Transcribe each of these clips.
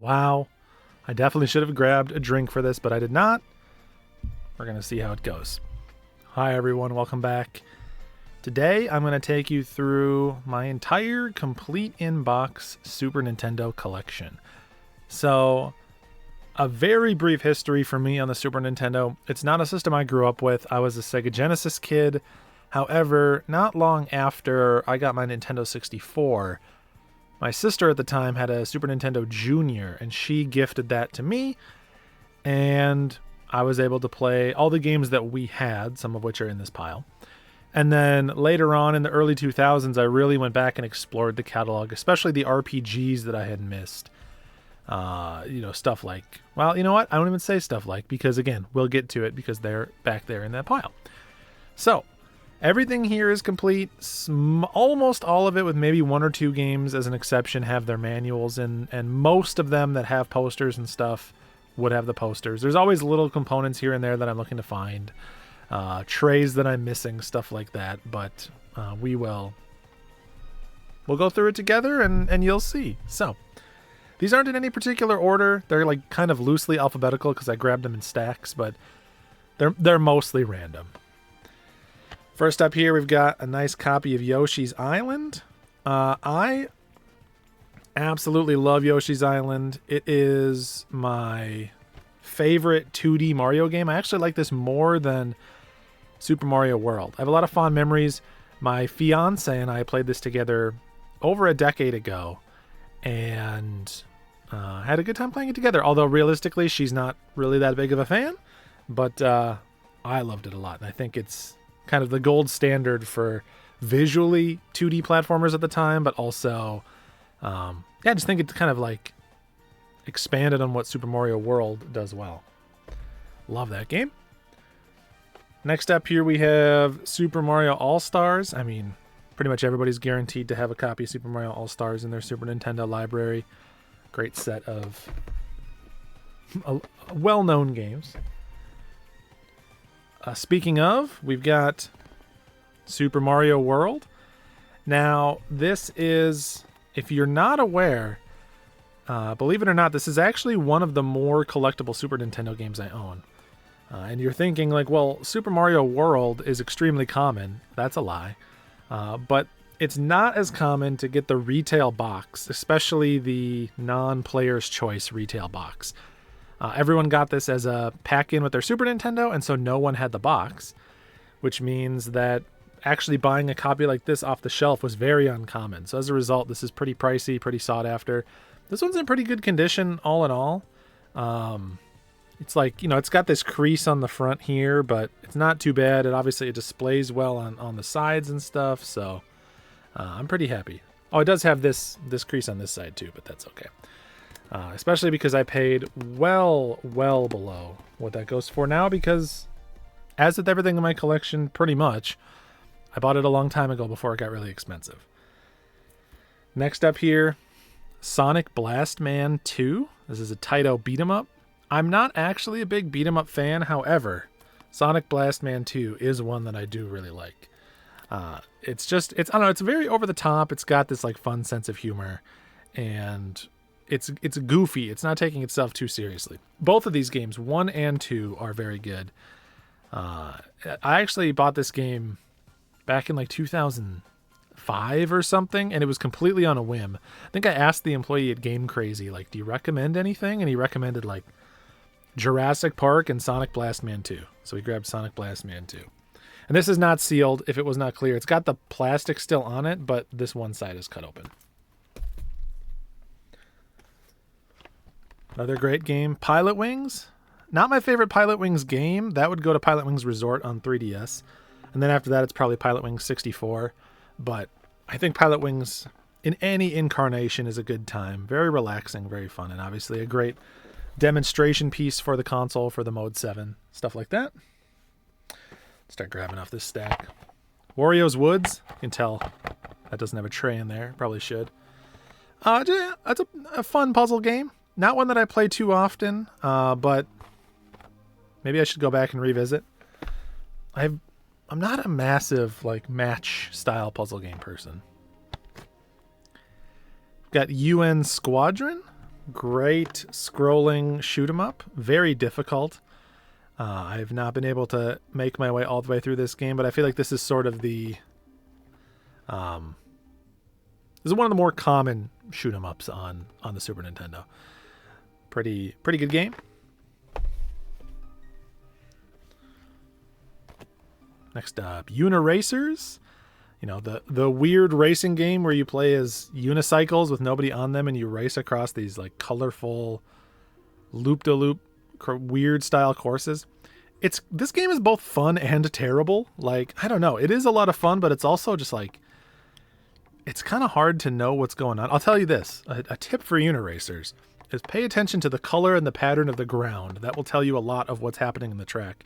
Wow. I definitely should have grabbed a drink for this, but I did not. We're going to see how it goes. Hi, everyone. Welcome back. Today, I'm going to take you through my entire complete in-box Super Nintendo collection. So, a very brief history for me on the Super Nintendo. It's not a system I grew up with. I was a Sega Genesis kid. However, not long after I got my Nintendo 64, my sister at the time had a Super Nintendo Junior, and she gifted that to me, and I was able to play all the games that we had, some of which are in this pile. And then later on in the early 2000s, I really went back and explored the catalog, especially the RPGs that I had missed. Stuff like, well, you know what? I don't even say stuff like, because again, we'll get to it because they're back there in that pile. So, everything here is complete. Almost all of it, with maybe one or two games as an exception, have their manuals, and most of them that have posters and stuff would have the posters. There's always little components here and there that I'm looking to find. Trays that I'm missing, stuff like that. But we'll go through it together and you'll see. So, these aren't in any particular order. They're like kind of loosely alphabetical because I grabbed them in stacks, but they're mostly random. First up here, we've got a nice copy of Yoshi's Island. I absolutely love Yoshi's Island. It is my favorite 2D Mario game. I actually like this more than Super Mario World. I have a lot of fond memories. My fiance and I played this together over a decade ago, and had a good time playing it together. Although realistically, she's not really that big of a fan, but I loved it a lot, and I think it's kind of the gold standard for visually 2D platformers at the time, but also, I just think it's kind of like expanded on what Super Mario World does well. Love that game. Next up here we have Super Mario All-Stars. I mean, pretty much everybody's guaranteed to have a copy of Super Mario All-Stars in their Super Nintendo library. Great set of well-known games. Speaking of, we've got Super Mario World. Now, this is, if you're not aware, believe it or not, this is actually one of the more collectible Super Nintendo games I own. And you're thinking like, well, Super Mario World is extremely common. That's a lie. But it's not as common to get the retail box, especially the non-player's choice retail box. Everyone got this as a pack-in with their Super Nintendo, and so no one had the box, which means that actually buying a copy like this off the shelf was very uncommon. So as a result, this is pretty pricey, pretty sought after. This one's in pretty good condition, all in all. It's like, it's got this crease on the front here, but it's not too bad. It displays well on the sides and stuff, so I'm pretty happy. Oh, it does have this crease on this side too, but that's okay. Especially because I paid well below what that goes for now, because as with everything in my collection, pretty much, I bought it a long time ago before it got really expensive. Next up here, Sonic Blast Man 2. This is a Taito beat 'em up. I'm not actually a big beat 'em up fan, however, Sonic Blast Man 2 is one that I do really like. It's I don't know, it's very over the top. It's got this like fun sense of humor, and it's goofy. It's not taking itself too seriously. Both of these games, 1 and 2, are very good. I actually bought this game back in like 2005 or something, and it was completely on a whim. I think I asked the employee at Game Crazy, like, do you recommend anything? And he recommended like Jurassic Park and Sonic Blast Man 2. So we grabbed Sonic Blast Man 2. And this is not sealed, if it was not clear. It's got the plastic still on it, but this one side is cut open. Another great game, Pilot Wings. Not my favorite Pilot Wings game. That would go to Pilot Wings Resort on 3DS. And then after that, it's probably Pilot Wings 64. But I think Pilot Wings, in any incarnation, is a good time. Very relaxing, very fun, and obviously a great demonstration piece for the console, for the Mode 7, stuff like that. Start grabbing off this stack. Wario's Woods. You can tell that doesn't have a tray in there. Probably should. That's a fun puzzle game. Not one that I play too often, but maybe I should go back and revisit. I'm not a massive like match style puzzle game person. Got UN Squadron. Great scrolling shoot 'em up. Very difficult. I've not been able to make my way all the way through this game, but I feel like this is sort of the this is one of the more common shoot 'em ups on the Super Nintendo. Pretty good game. Next up, Uniracers. You know, the weird racing game where you play as unicycles with nobody on them and you race across these like colorful loop-de-loop weird style courses. This game is both fun and terrible. Like, I don't know. It is a lot of fun, but it's also just like, it's kind of hard to know what's going on. I'll tell you this, a tip for Uniracers is pay attention to the color and the pattern of the ground. That will tell you a lot of what's happening in the track.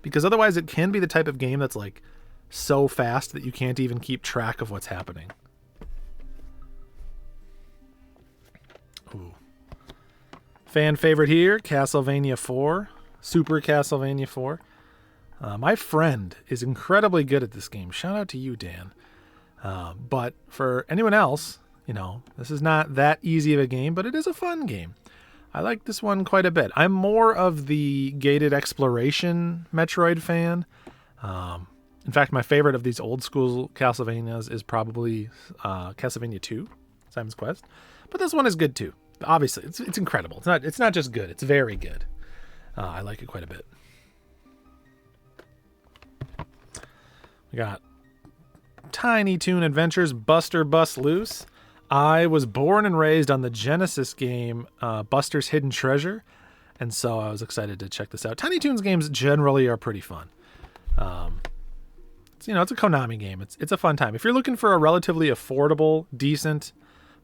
Because otherwise it can be the type of game that's like so fast that you can't even keep track of what's happening. Ooh. Fan favorite here, Castlevania 4. Super Castlevania 4. My friend is incredibly good at this game. Shout out to you, Dan. But for anyone else, you know, this is not that easy of a game, but it is a fun game. I like this one quite a bit. I'm more of the gated exploration Metroid fan. In fact, my favorite of these old school Castlevanias is probably Castlevania 2, Simon's Quest. But this one is good too. Obviously, it's incredible. It's not just good. It's very good. I like it quite a bit. We got Tiny Toon Adventures Buster Bust Loose. I was born and raised on the Genesis game Buster's Hidden Treasure, and so I was excited to check this out. Tiny Toons games generally are pretty fun. It's a Konami game. It's a fun time. If you're looking for a relatively affordable, decent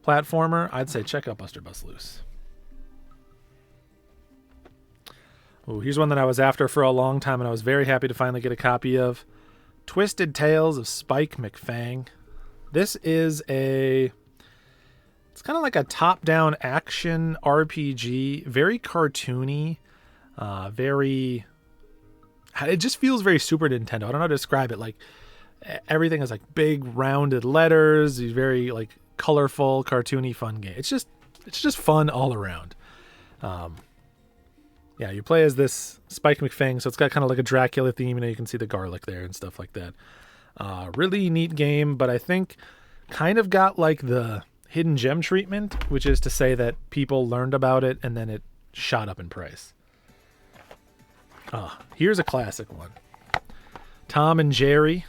platformer, I'd say check out Buster Bust Loose. Oh, here's one that I was after for a long time, and I was very happy to finally get a copy of. Twisted Tales of Spike McFang. This is it's kind of like a top-down action RPG, very cartoony, it just feels very Super Nintendo. I don't know how to describe it. Like, everything is like big rounded letters, these very like colorful, cartoony, fun game. It's just fun all around. Yeah, you play as this Spike McFang, so it's got kind of like a Dracula theme. You know, you can see the garlic there and stuff like that. Really neat game, but I think kind of got like the hidden gem treatment, which is to say that people learned about it and then it shot up in price. Here's a classic one. Tom and Jerry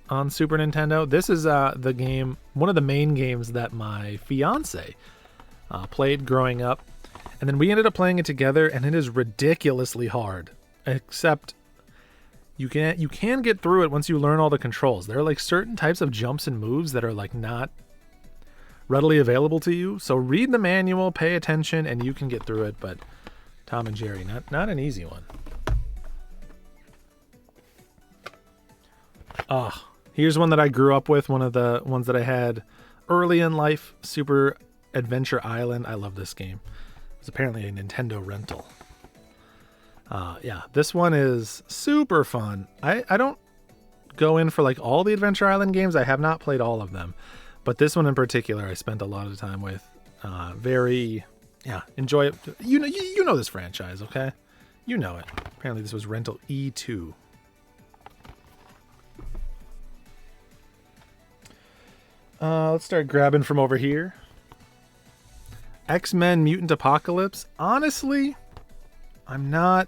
on Super Nintendo. This is the game, one of the main games that my fiance played growing up. And then we ended up playing it together, and it is ridiculously hard. Except you can get through it once you learn all the controls. There are like certain types of jumps and moves that are like not readily available to you. So read the manual, pay attention, and you can get through it. But Tom and Jerry, not an easy one. Here's one that I grew up with, one of the ones that I had early in life, Super Adventure Island. I love this game. It's apparently a Nintendo rental. Yeah, this one is super fun. I don't go in for like all the Adventure Island games. I have not played all of them, but this one in particular, I spent a lot of time with. Enjoy it. You know this franchise, okay? You know it. Apparently this was rental E2. Let's start grabbing from over here. X-Men Mutant Apocalypse. Honestly, I'm not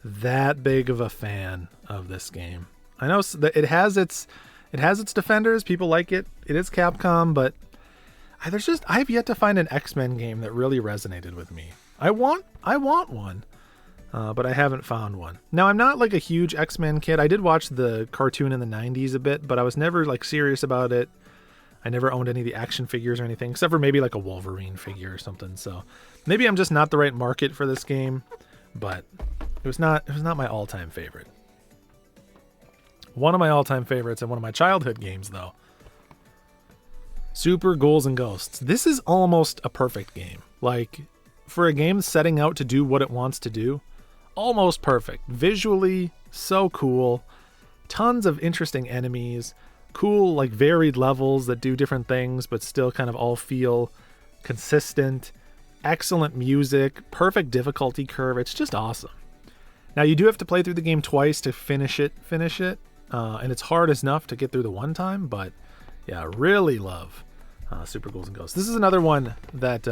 that big of a fan of this game. I know that it has its defenders. People like it. It is Capcom, but I've yet to find an X-Men game that really resonated with me. I want one, but I haven't found one. Now, I'm not like a huge X-Men kid. I did watch the cartoon in the 90s a bit, but I was never like serious about it. I never owned any of the action figures or anything, except for maybe like a Wolverine figure or something. So maybe I'm just not the right market for this game, but it was not my all-time favorite. One of my all-time favorites and one of my childhood games, though. Super Ghouls and Ghosts. This is almost a perfect game. Like, for a game setting out to do what it wants to do, almost perfect. Visually, so cool. Tons of interesting enemies. Cool, like, varied levels that do different things, but still kind of all feel consistent. excellent music, perfect difficulty curve. It's just awesome. Now, you do have to play through the game twice to finish it. And it's hard enough to get through the one time, but yeah, I really love Super Ghouls and Ghosts. This is another one that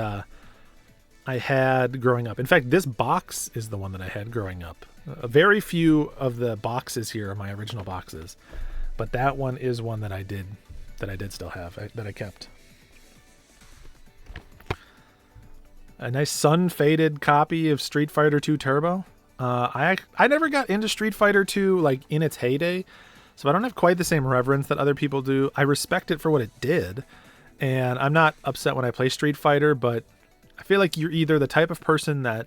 I had growing up. In fact, this box is the one that I had growing up. Very few of the boxes here are my original boxes, but that one is one that I did still have, that I kept. A nice sun-faded copy of Street Fighter 2 Turbo. I never got into Street Fighter 2 like in its heyday, so I don't have quite the same reverence that other people do. I respect it for what it did, and I'm not upset when I play Street Fighter, but I feel like you're either the type of person that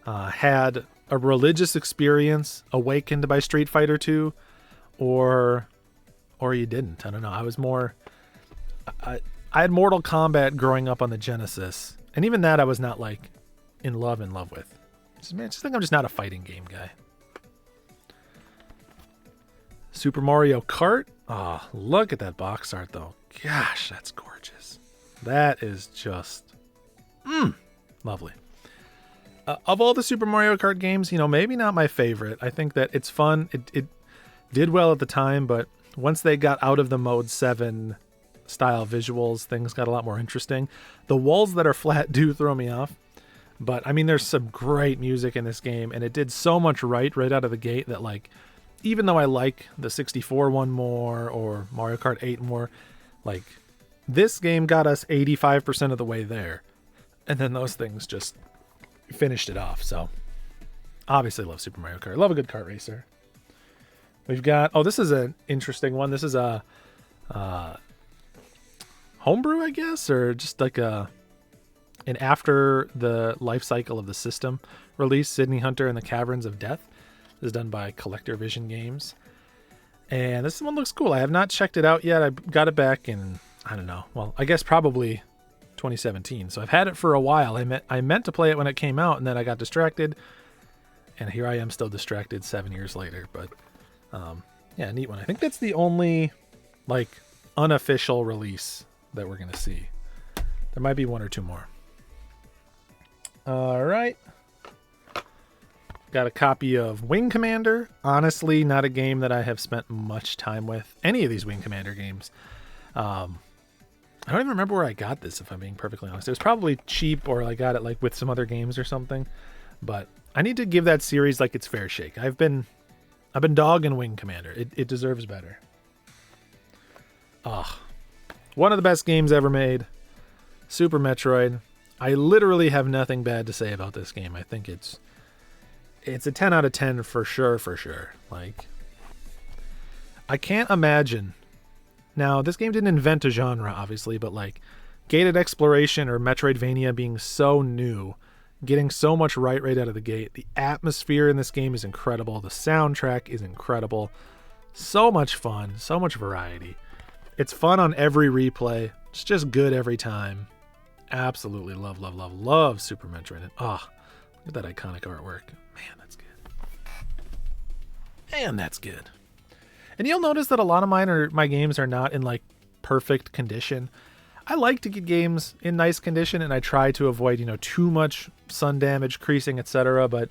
had a religious experience awakened by Street Fighter 2, or you didn't. I don't know. I was more... I had Mortal Kombat growing up on the Genesis, and even that I was not like in love with. I just think I'm just not a fighting game guy. Super Mario Kart. Oh, look at that box art though. Gosh, that's gorgeous. That is just lovely. Of all the Super Mario Kart games, maybe not my favorite. I think that it's fun. It did well at the time, but once they got out of the Mode 7 style visuals, things got a lot more interesting. The walls that are flat do throw me off. But, I mean, there's some great music in this game, and it did so much right out of the gate that, like, even though I like the 64 one more or Mario Kart 8 more, like, this game got us 85% of the way there. And then those things just finished it off. So, obviously love Super Mario Kart. Love a good kart racer. We've got... Oh, this is an interesting one. This is a homebrew, I guess, or just like an after the life cycle of the system release, Sydney Hunter and the Caverns of Death. This is done by Collector Vision Games. And this one looks cool. I have not checked it out yet. I got it back in, I don't know, well, I guess probably 2017. So I've had it for a while. I meant to play it when it came out, and then I got distracted. And here I am still distracted 7 years later. But yeah, neat one. I think that's the only like unofficial release that we're going to see. There might be one or two more. All right. Got a copy of Wing Commander. Honestly, not a game that I have spent much time with. Any of these Wing Commander games. I don't even remember where I got this, if I'm being perfectly honest. It was probably cheap, or I got it like with some other games or something. But I need to give that series like its fair shake. I've been dogging Wing Commander. It deserves better. One of the best games ever made. Super Metroid. I literally have nothing bad to say about this game. I think it's a 10 out of 10 for sure. Like, I can't imagine. Now, this game didn't invent a genre, obviously, but like gated exploration or Metroidvania being so new, getting so much right out of the gate. The atmosphere in this game is incredible. The soundtrack is incredible. So much fun, so much variety. It's fun on every replay. It's just good every time. Absolutely love Super Metroid. Look at that iconic artwork. Man, that's good. And you'll notice that a lot of my games are not in like perfect condition. I like to get games in nice condition, and I try to avoid, too much sun damage, creasing, etc. But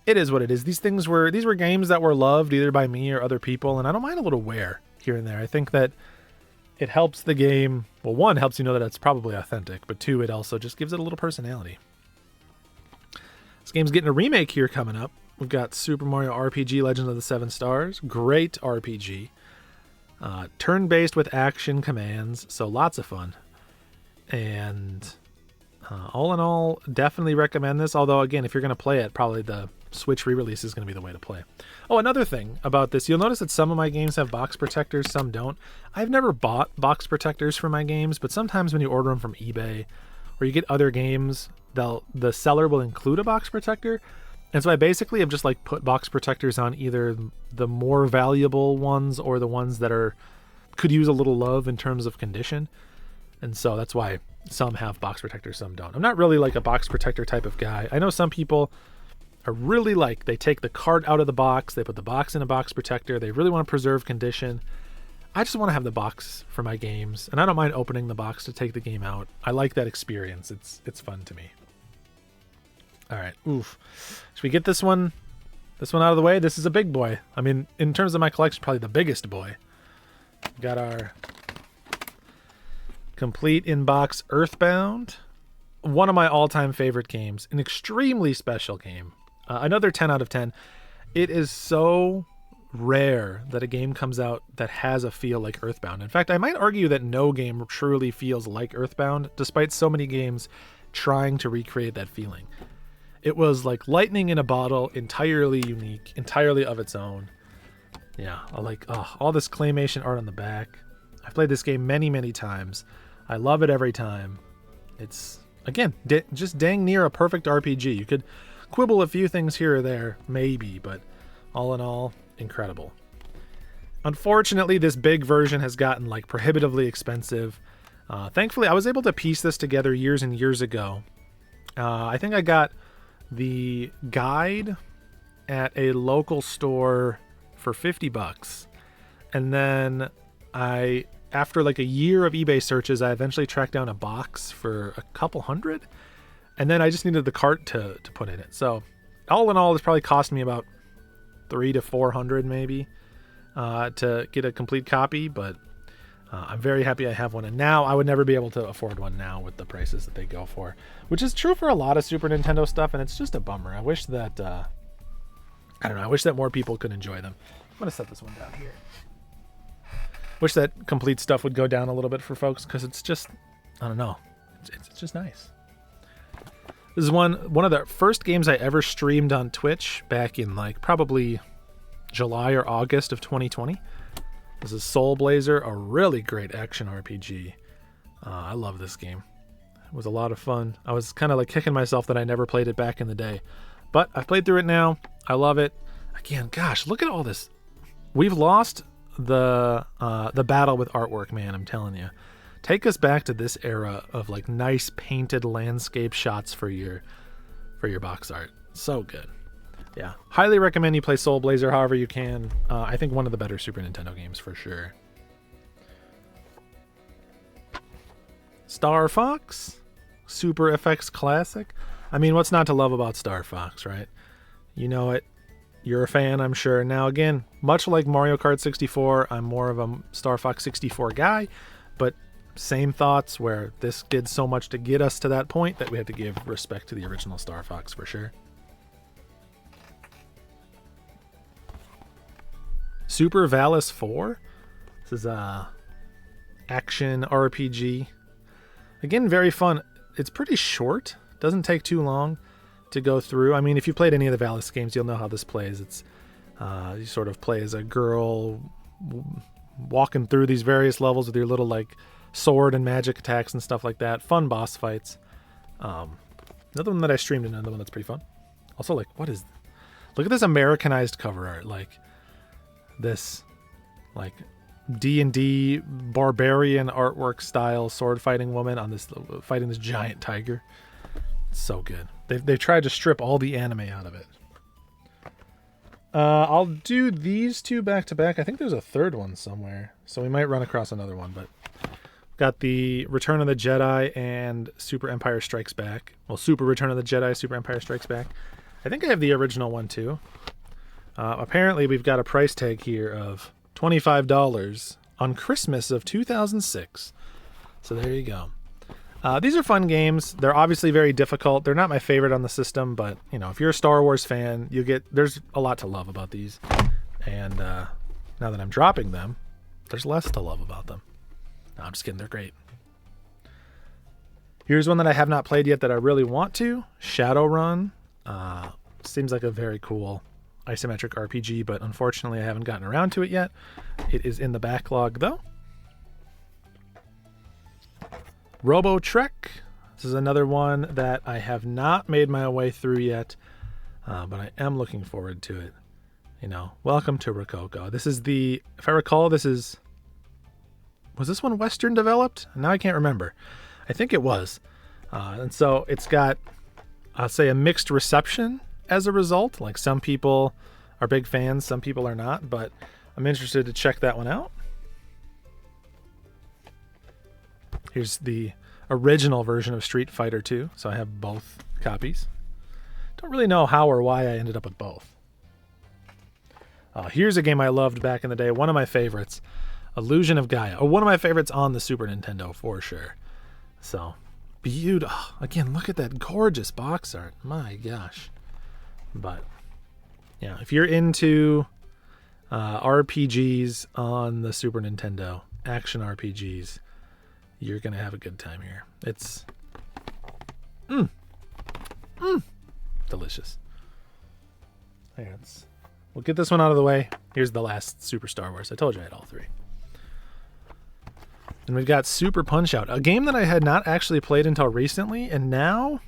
it is what it is. These were games that were loved either by me or other people, and I don't mind a little wear here and there. I think that it helps the game. Well, one, helps you know that it's probably authentic, but two, it also just gives it a little personality. This game's getting a remake here coming up. We've got Super Mario RPG Legend of the Seven Stars. Great RPG. Turn-based with action commands, so lots of fun. And all in all, definitely recommend this. Although, again, if you're going to play it, probably the Switch re-release is going to be the way to play. Oh, another thing about this, you'll notice that some of my games have box protectors, some don't. I've never bought box protectors for my games, but sometimes when you order them from eBay or you get other games, the seller will include a box protector. And so I basically have just like put box protectors on either the more valuable ones or the ones that could use a little love in terms of condition. And so that's why some have box protectors, some don't. I'm not really like a box protector type of guy. I know some people are really like, they take the cart out of the box, they put the box in a box protector, they really want to preserve condition. I just want to have the box for my games, and I don't mind opening the box to take the game out. I like that experience. It's fun to me. All right, oof. Should we get this one out of the way? This is a big boy. I mean, in terms of my collection, probably the biggest boy. We got our complete in-box Earthbound. One of my all-time favorite games. An extremely special game. Another 10 out of 10. It is so rare that a game comes out that has a feel like Earthbound. In fact, I might argue that no game truly feels like Earthbound, despite so many games trying to recreate that feeling. It was like lightning in a bottle, entirely unique, entirely of its own. Yeah, I like all this claymation art on the back. I've played this game many, many times. I love it every time. It's, again, just dang near a perfect RPG. You could quibble a few things here or there, maybe, but all in all, incredible. Unfortunately, this big version has gotten like prohibitively expensive. Thankfully, I was able to piece this together years and years ago. I think I got the guide at a local store for $50. And then after like a year of eBay searches, I eventually tracked down a box for a couple $100. And then I just needed the cart to put in it. So all in all, it's probably cost me about $300 to $400 maybe to get a complete copy. But I'm very happy I have one. And now I would never be able to afford one now with the prices that they go for, which is true for a lot of Super Nintendo stuff. And it's just a bummer. I wish that, I don't know. I wish that more people could enjoy them. I'm going to set this one down here. Wish that complete stuff would go down a little bit for folks, because it's just, I don't know. It's just nice. This is one of the first games I ever streamed on Twitch back in like probably July or August of 2020. This is Soul Blazer, a really great action RPG. I love this game. It was a lot of fun. I was kind of like kicking myself that I never played it back in the day. But I've played through it now. I love it. Again, gosh, look at all this. We've lost the battle with artwork, man, I'm telling you. Take us back to this era of like nice painted landscape shots for your box art. So good. Yeah, highly recommend you play Soul Blazer however you can. I think one of the better Super Nintendo games for sure. Star Fox, Super FX Classic. I mean, what's not to love about Star Fox, right? You know it. You're a fan, I'm sure. Now, again, much like Mario Kart 64, I'm more of a Star Fox 64 guy, but same thoughts where this did so much to get us to that point that we had to give respect to the original Star Fox for sure. Super Valis 4. This is a action RPG. Again, very fun. It's pretty short. Doesn't take too long to go through. I mean, if you played any of the Valis games, you'll know how this plays. It's you sort of play as a girl walking through these various levels with your little like sword and magic attacks and stuff like that. Fun boss fights. Another one that I streamed, another one that's pretty fun. Also, like, look at this Americanized cover art. Like this like D&D barbarian artwork style sword fighting woman on this fighting this giant tiger. It's so good. They've tried to strip all the anime out of it. I'll do these two back to back. I think there's a third one somewhere, so we might run across another one, but got the Return of the Jedi and Super Empire Strikes Back. Well, Super Return of the Jedi, Super Empire Strikes Back. I think I have the original one too. Apparently we've got a price tag here of $25 on Christmas of 2006. So there you go. These are fun games. They're obviously very difficult. They're not my favorite on the system, but you know, if you're a Star Wars fan, there's a lot to love about these. And now that I'm dropping them, there's less to love about them. No, I'm just kidding. They're great. Here's one that I have not played yet that I really want to. Shadowrun. Seems like a very cool isometric RPG, but unfortunately I haven't gotten around to it yet. It is in the backlog though. Robo Trek. This is another one that I have not made my way through yet, but I am looking forward to it. You know, welcome to Rococo. This is if I recall, was this one Western developed? Now I can't remember. I think it was. And so it's got, I'll say, a mixed reception as a result. Like some people are big fans, some people are not, but I'm interested to check that one out. Here's the original version of Street Fighter 2, so I have both copies. Don't really know how or why I ended up with both. Here's a game I loved back in the day, one of my favorites, Illusion of Gaia, or one of my favorites on the Super Nintendo for sure. So, beautiful. Again, look at that gorgeous box art. My gosh. But, yeah, if you're into RPGs on the Super Nintendo, action RPGs, you're going to have a good time here. It's delicious. We'll get this one out of the way. Here's the last Super Star Wars. I told you I had all three. And we've got Super Punch-Out, a game that I had not actually played until recently, and now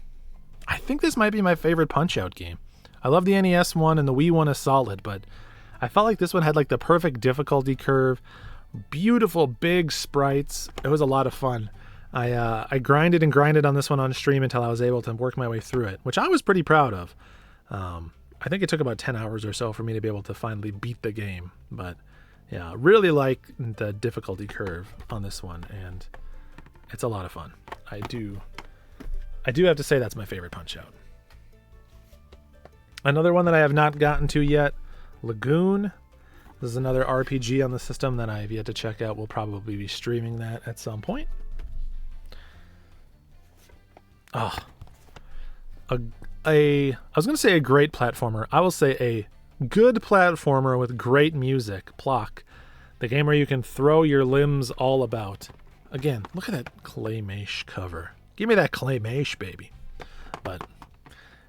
I think this might be my favorite Punch-Out game. I love the NES one, and the Wii one is solid, but I felt like this one had like the perfect difficulty curve, beautiful big sprites. It was a lot of fun. I grinded and grinded on this one on stream until I was able to work my way through it, which I was pretty proud of. I think it took about 10 hours or so for me to be able to finally beat the game, but yeah, really like the difficulty curve on this one, and it's a lot of fun. I do have to say that's my favorite Punch-Out. Another one that I have not gotten to yet, Lagoon. This is another RPG on the system that I have yet to check out. We'll probably be streaming that at some point. I was going to say a great platformer. I will say a good platformer with great music. Plock. The game where you can throw your limbs all about. Again, look at that claymation cover. Give me that claymation, baby. But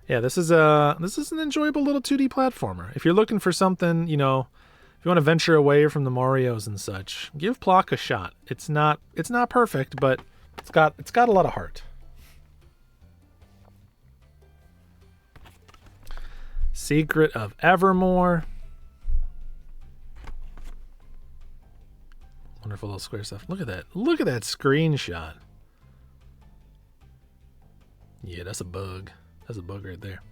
yeah, this is an enjoyable little 2D platformer. If you're looking for something, you know, if you want to venture away from the Marios and such, give Plock a shot. It's not perfect, but it's got a lot of heart. Secret of Evermore. Wonderful little square stuff. Look at that. Look at that screenshot. Yeah, that's a bug. That's a bug right there.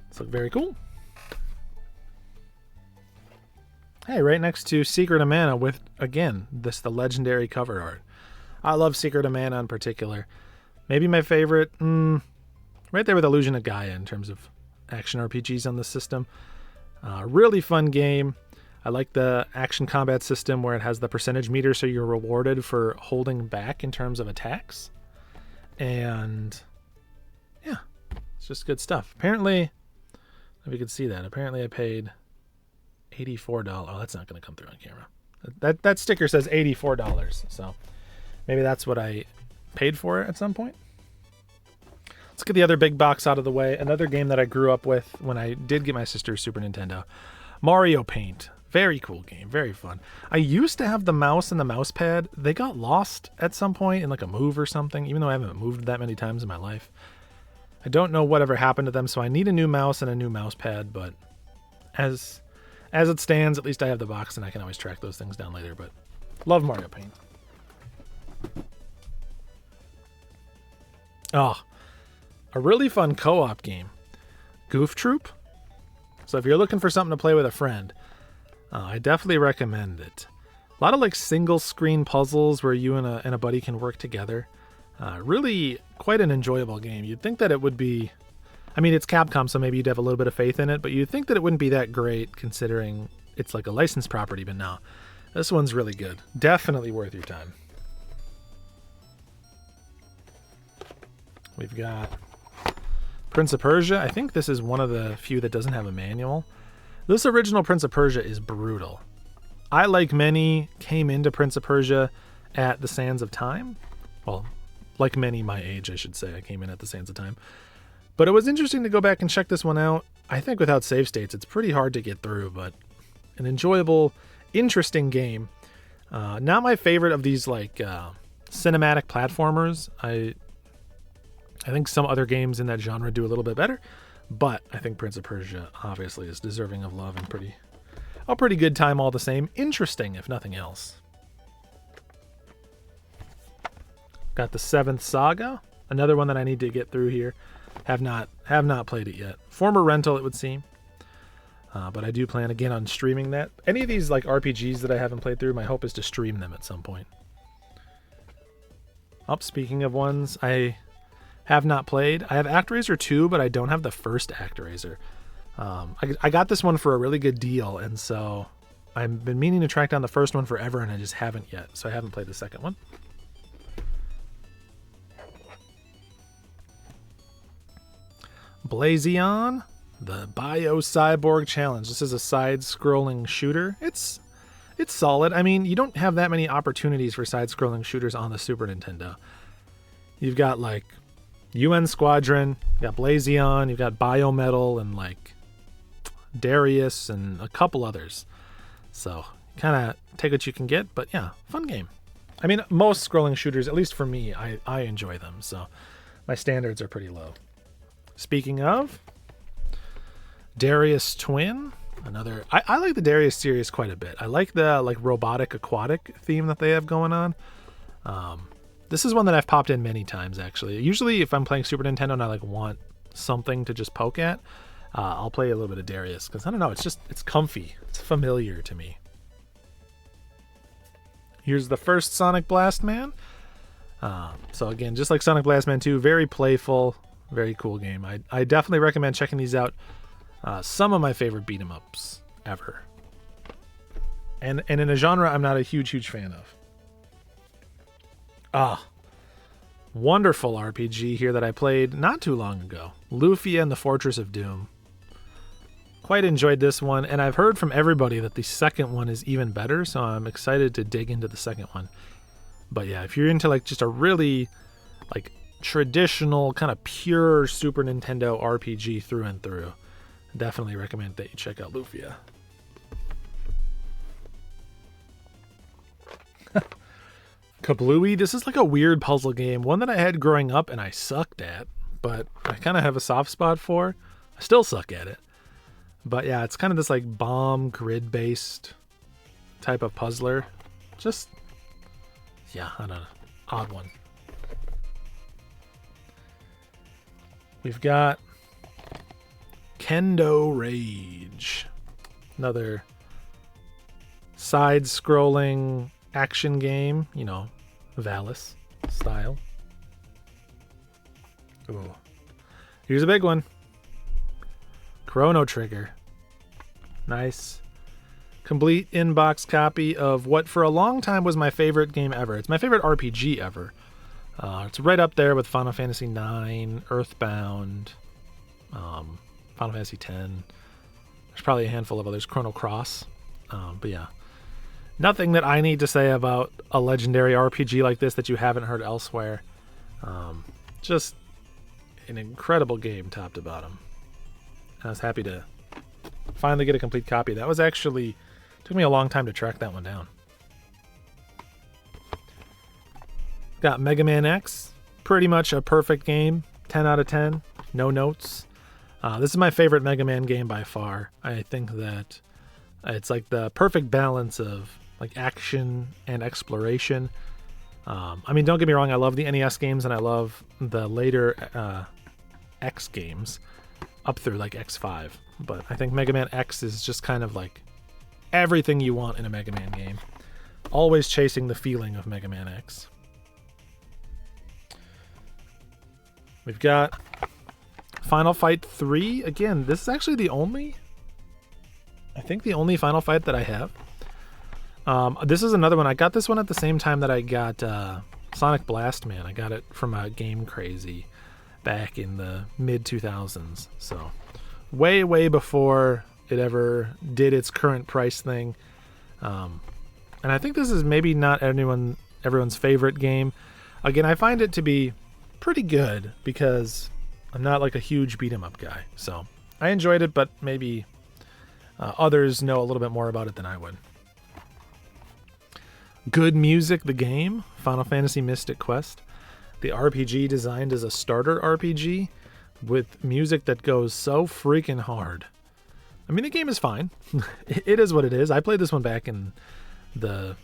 It's look very cool. Hey, right next to Secret of Mana with, again, the legendary cover art. I love Secret of Mana in particular. Maybe my favorite, right there with Illusion of Gaia in terms of action RPGs on the system. Really fun game. I like the action combat system where it has the percentage meter, so you're rewarded for holding back in terms of attacks. And yeah, it's just good stuff. Apparently, if you could see that, apparently I paid $84. Oh, that's not going to come through on camera. That sticker says $84, so maybe that's what I paid for it at some point. Let's get the other big box out of the way. Another game that I grew up with when I did get my sister's Super Nintendo. Mario Paint. Very cool game. Very fun. I used to have the mouse and the mouse pad. They got lost at some point in like a move or something, even though I haven't moved that many times in my life. I don't know whatever happened to them, so I need a new mouse and a new mouse pad, but as it stands, at least I have the box and I can always track those things down later, but love Mario Paint. Oh, a really fun co-op game, Goof Troop. So if you're looking for something to play with a friend, I definitely recommend it. A lot of like single screen puzzles where you and a buddy can work together. Really quite an enjoyable game. You'd think that it would be, I mean, it's Capcom, so maybe you'd have a little bit of faith in it, but you'd think that it wouldn't be that great considering it's like a licensed property, but no. This one's really good. Definitely worth your time. We've got Prince of Persia. I think this is one of the few that doesn't have a manual. This original Prince of Persia is brutal. I, like many, came into Prince of Persia at the Sands of Time. Well, like many my age, I should say. I came in at the Sands of Time. But it was interesting to go back and check this one out. I think without save states, it's pretty hard to get through, but an enjoyable, interesting game. Not my favorite of these like cinematic platformers. I think some other games in that genre do a little bit better, but I think Prince of Persia obviously is deserving of love and a pretty good time all the same. Interesting, if nothing else. Got the Seventh Saga, another one that I need to get through here. Have not played it yet. Former rental, it would seem, but I do plan again on streaming that. Any of these like RPGs that I haven't played through, my hope is to stream them at some point. Oh, speaking of ones I have not played, I have ActRaiser 2, but I don't have the first ActRaiser. I got this one for a really good deal, and so I've been meaning to track down the first one forever, and I just haven't yet, so I haven't played the second one. Blazion, the Bio-Cyborg Challenge. This is a side-scrolling shooter. It's solid. I mean, you don't have that many opportunities for side-scrolling shooters on the Super Nintendo. You've got, like, UN Squadron, you've got Blazion, you've got Biometal, and, like, Darius, and a couple others. So, kind of take what you can get, but yeah, fun game. I mean, most scrolling shooters, at least for me, I enjoy them, so my standards are pretty low. Speaking of, Darius Twin, another. I like the Darius series quite a bit. I like the robotic aquatic theme that they have going on. This is one that I've popped in many times actually. Usually, if I'm playing Super Nintendo and I want something to just poke at, I'll play a little bit of Darius because I don't know. It's comfy. It's familiar to me. Here's the first Sonic Blast Man. So again, just like Sonic Blast Man 2, very playful. Very cool game. I definitely recommend checking these out. Some of my favorite beat 'em ups ever. And in a genre I'm not a huge fan of. Wonderful RPG here that I played not too long ago. Lufia and the Fortress of Doom. Quite enjoyed this one, and I've heard from everybody that the second one is even better, so I'm excited to dig into the second one. But yeah, if you're into like just a really like traditional kind of pure Super Nintendo RPG through and through, definitely recommend that you check out Lufia. Kablooey, this is like a weird puzzle game, one that I had growing up and I sucked at, but I kind of have a soft spot for. I still suck at it. But yeah, it's kind of this like bomb grid based type of puzzler. Just, yeah, I don't know, odd one. We've got Kendo Rage, another side-scrolling action game, you know, Valis style. Ooh. Here's a big one. Chrono Trigger. Nice. Complete in-box copy of what for a long time was my favorite game ever. It's my favorite RPG ever. It's right up there with Final Fantasy IX, Earthbound, Final Fantasy X. There's probably a handful of others, Chrono Cross. But yeah, nothing that I need to say about a legendary RPG like this that you haven't heard elsewhere. Just an incredible game, top to bottom. I was happy to finally get a complete copy. That was actually, took me a long time to track that one down. Got Mega Man X, pretty much a perfect game, 10 out of 10, no notes. This is my favorite Mega Man game by far. I think that it's like the perfect balance of like action and exploration. I mean, don't get me wrong, I love the NES games and I love the later X games up through like X5. But I think Mega Man X is just kind of like everything you want in a Mega Man game. Always chasing the feeling of Mega Man X. We've got Final Fight 3. Again, this is actually the only Final Fight that I have. This is another one. I got this one at the same time that I got Sonic Blast Man. I got it from Game Crazy back in the mid-2000s. So way before it ever did its current price thing. And I think this is maybe not everyone's favorite game. Again, I find it to be pretty good because I'm not like a huge beat 'em up guy. So I enjoyed it, but maybe others know a little bit more about it than I would. Good Music, the game, Final Fantasy Mystic Quest. The RPG designed as a starter RPG with music that goes so freaking hard. I mean, the game is fine. It is what it is. I played this one back in the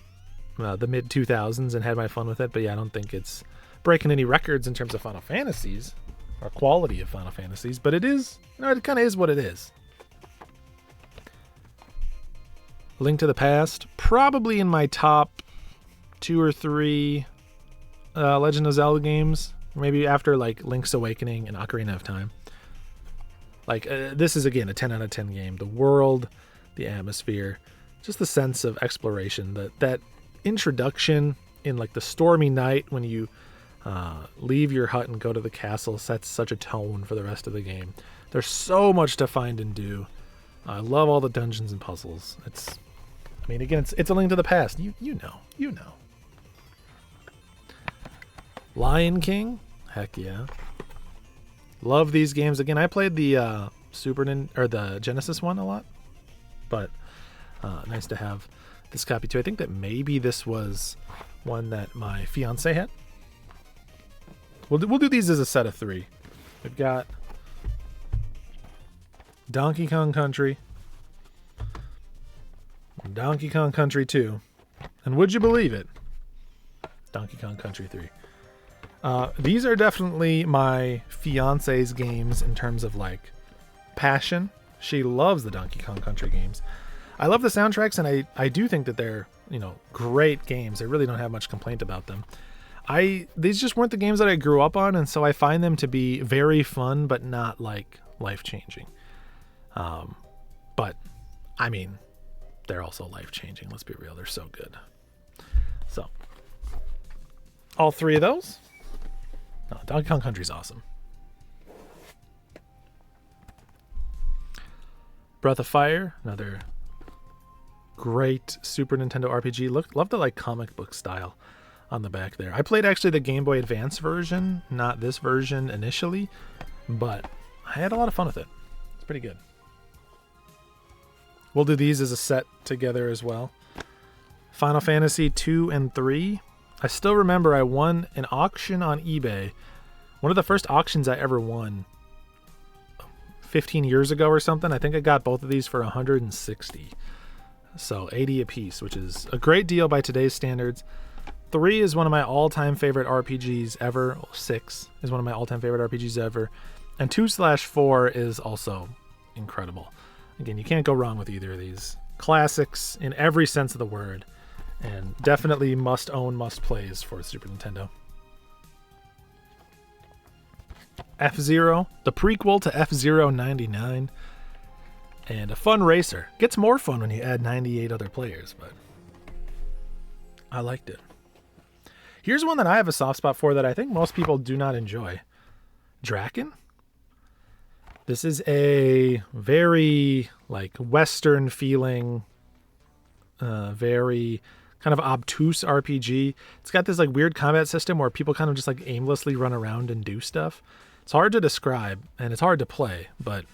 mid-2000s and had my fun with it, but yeah, I don't think it's breaking any records in terms of Final Fantasies or quality of Final Fantasies, but it is, it kind of is what it is. Link to the Past, probably in my top 2 or 3 Legend of Zelda games, maybe after like Link's Awakening and Ocarina of Time. Like this is again a 10 out of 10 game. The world, the atmosphere, just the sense of exploration, that introduction in like the stormy night when you leave your hut and go to the castle sets such a tone for the rest of the game. There's so much to find and do. I love all the dungeons and puzzles. It's a Link to the Past. You know. Lion King, heck yeah. Love these games. Again, I played the the Genesis one a lot, but nice to have this copy too. I think that maybe this was one that my fiance had. We'll do these as a set of 3. We've got Donkey Kong Country, Donkey Kong Country 2, and would you believe it, Donkey Kong Country 3. These are definitely my fiance's games in terms of like passion. She loves the Donkey Kong Country games. I love the soundtracks, and I do think that they're, great games. I really don't have much complaint about them. These just weren't the games that I grew up on, and so I find them to be very fun, but not like life-changing. But I mean, they're also life-changing. Let's be real. They're so good. So all 3 of those. No, Donkey Kong Country's awesome. Breath of Fire, another great Super Nintendo RPG. Love the like comic book style on the back there. I played actually the Game Boy Advance version, not this version initially, but I had a lot of fun with it. It's pretty good. We'll do these as a set together as well. Final Fantasy 2 and 3. I still remember I won an auction on eBay. One of the first auctions I ever won 15 years ago or something. I think I got both of these for 160. So 80 a piece, which is a great deal by today's standards. 3 is one of my all-time favorite RPGs ever. 6 is one of my all-time favorite RPGs ever. And 2/4 is also incredible. Again, you can't go wrong with either of these. Classics in every sense of the word. And definitely must own, must plays for Super Nintendo. F-Zero, the prequel to F-Zero 99. And a fun racer. Gets more fun when you add 98 other players, but I liked it. Here's one that I have a soft spot for that I think most people do not enjoy. Draken. This is a very like Western feeling, very kind of obtuse RPG. It's got this like weird combat system where people kind of just like aimlessly run around and do stuff. It's hard to describe and it's hard to play, but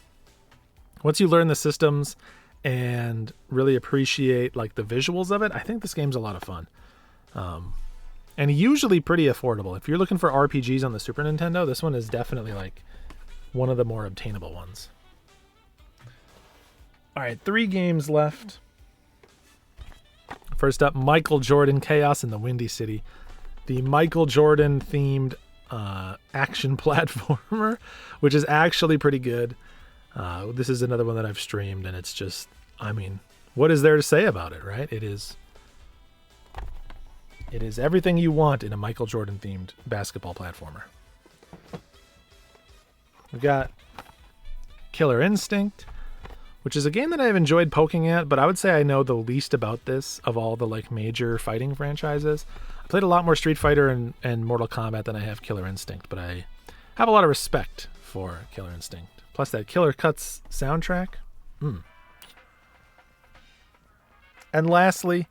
once you learn the systems and really appreciate like the visuals of it, I think this game's a lot of fun. And usually pretty affordable. If you're looking for RPGs on the Super Nintendo, this one is definitely like one of the more obtainable ones. All right, 3 games left. First up, Michael Jordan Chaos in the Windy City. The Michael Jordan themed action platformer, which is actually pretty good. This is another one that I've streamed, and it's just, I mean, what is there to say about it, right? It is everything you want in a Michael Jordan themed basketball platformer. We've got Killer Instinct, which is a game that I've enjoyed poking at, but I would say I know the least about this of all the like major fighting franchises. I played a lot more Street Fighter and Mortal Kombat than I have Killer Instinct, but I have a lot of respect for Killer Instinct. Plus that Killer Cuts soundtrack. And lastly,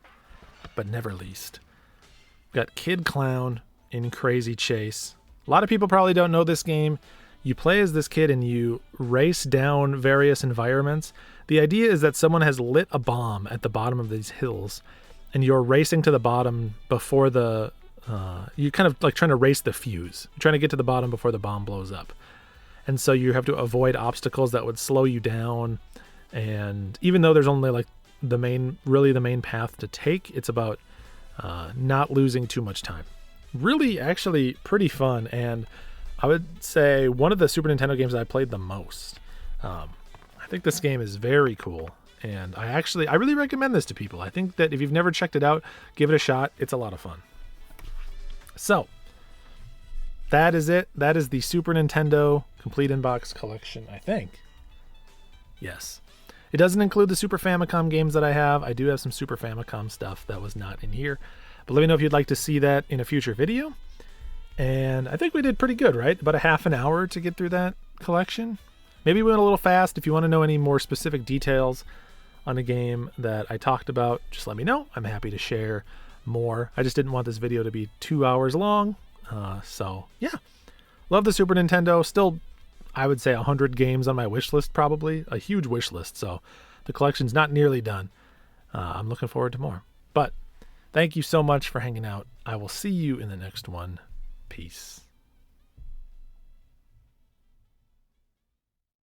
but never least, we've got Kid Clown in Crazy Chase. A lot of people probably don't know this game. You play as this kid and you race down various environments. The idea is that someone has lit a bomb at the bottom of these hills and you're racing to the bottom before the... you're kind of like trying to race the fuse. You're trying to get to the bottom before the bomb blows up. And so you have to avoid obstacles that would slow you down. And even though there's only like the main path to take, it's about not losing too much time. Really, actually pretty fun. And I would say one of the Super Nintendo games I played the most. I think this game is very cool. And I really recommend this to people. I think that if you've never checked it out, give it a shot. It's a lot of fun. So that is it. That is the Super Nintendo Complete Inbox Collection, I think. Yes. It doesn't include the Super Famicom games that I have. I do have some Super Famicom stuff that was not in here. But let me know if you'd like to see that in a future video. And I think we did pretty good, right? About a half an hour to get through that collection. Maybe we went a little fast. If you want to know any more specific details on a game that I talked about, just let me know. I'm happy to share more. I just didn't want this video to be 2 hours long. So yeah, love the Super Nintendo. Still, I would say 100 games on my wish list, probably a huge wish list. So the collection's not nearly done. I'm looking forward to more, but thank you so much for hanging out. I will see you in the next one. Peace.